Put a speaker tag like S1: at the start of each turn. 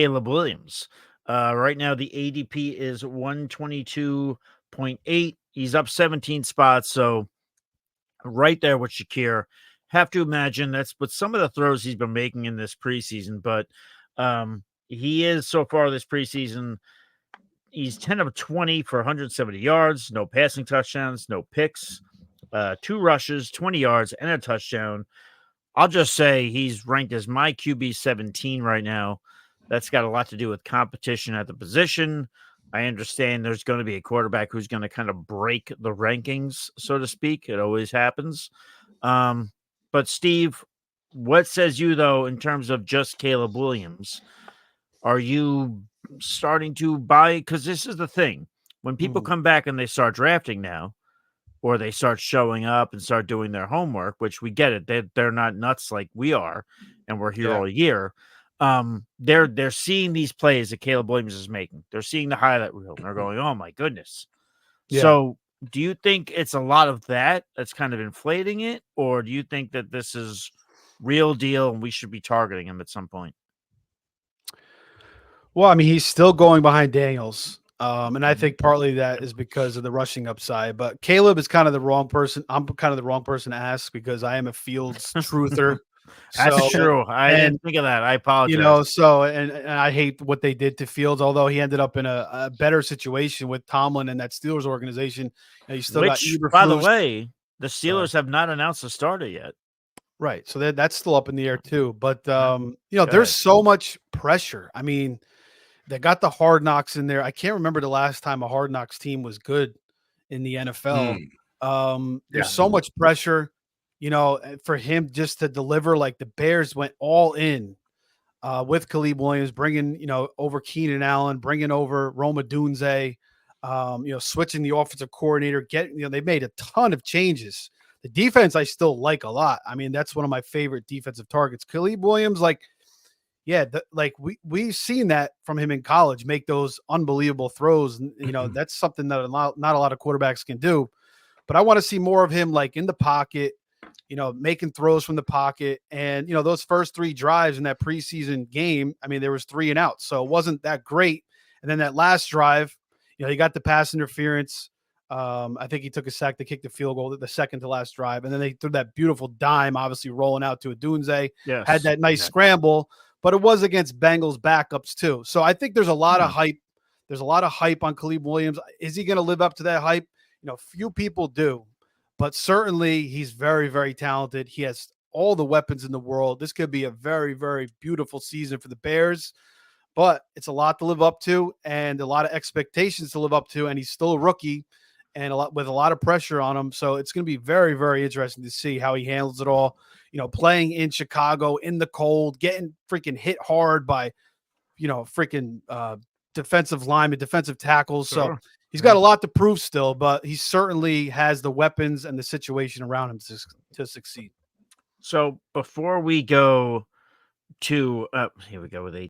S1: Caleb Williams. Right now, the ADP is 122.8. He's up 17 spots. So right there with Shakir. Have to imagine that's with some of the throws he's been making in this preseason, but he is so far this preseason. He's 10 of 20 for 170 yards, no passing touchdowns, no picks, 2 rushes, 20 yards, and a touchdown. I'll just say he's ranked as my QB 17 right now. That's got a lot to do with competition at the position. I understand there's going to be a quarterback who's going to kind of break the rankings, so to speak. It always happens. But Steve, what says you though in terms of just Caleb Williams? Are you starting to buy? Because this is the thing: when people come back and they start drafting now, or they start showing up and start doing their homework, which we get it. They're not nuts like we are, and we're here all year. They're seeing these plays that Caleb Williams is making. They're seeing the highlight reel, and they're going, "Oh my goodness!"
S2: Yeah.
S1: So, do you think it's a lot of that that's kind of inflating it, or do you think that this is real deal and we should be targeting him at some point?
S2: Well, I mean, he's still going behind Daniels. And I think partly that is because of the rushing upside. But Caleb is kind of the wrong person. I'm kind of the wrong person to ask because I am a Fields truther.
S1: That's
S2: So,
S1: true. I didn't think of that. I apologize.
S2: and I hate what they did to Fields, although he ended up in a better situation with Tomlin and that Steelers organization. You still got
S1: Which, by the
S2: Eberflus.
S1: way, the
S2: So,
S1: Steelers have not announced a starter yet.
S2: right. So that's still up in the air too. But
S1: Go
S2: there's
S1: ahead.
S2: so much pressure. I mean, they got the Hard Knocks in there. I can't remember the last time a Hard Knocks team was good in the NFL. There's so much pressure, for him just to deliver. Like the Bears went all in with Caleb Williams, bringing, over Keenan Allen, bringing over Roma Dunze, switching the offensive coordinator, they made a ton of changes. The defense I still like a lot. I mean, that's one of my favorite defensive targets. Caleb Williams, we've seen that from him in college, make those unbelievable throws. And, that's something that not a lot of quarterbacks can do. But I want to see more of him, like in the pocket, making throws from the pocket. And, those first 3 drives in that preseason game, I mean, there was 3 and outs, so it wasn't that great. And then that last drive, he got the pass interference. I think he took a sack to kick the field goal, the second to last drive. And then they threw that beautiful dime, obviously rolling out to a Dunze, had that nice scramble. But it was against Bengals backups too. So I think there's a lot of hype. There's a lot of hype on Caleb Williams. Is he going to live up to that hype? Few people do, but certainly he's very, very talented. He has all the weapons in the world. This could be a very, very beautiful season for the Bears, but it's a lot to live up to and a lot of expectations to live up to. And he's still a rookie and with a lot of pressure on him. So it's going to be very, very interesting to see how he handles it all. Playing in Chicago in the cold, getting freaking hit hard by, defensive linemen, defensive tackles.
S1: Sure.
S2: So he's got a lot to prove still, but he certainly has the weapons and the situation around him to succeed.
S1: So before we go to here we go with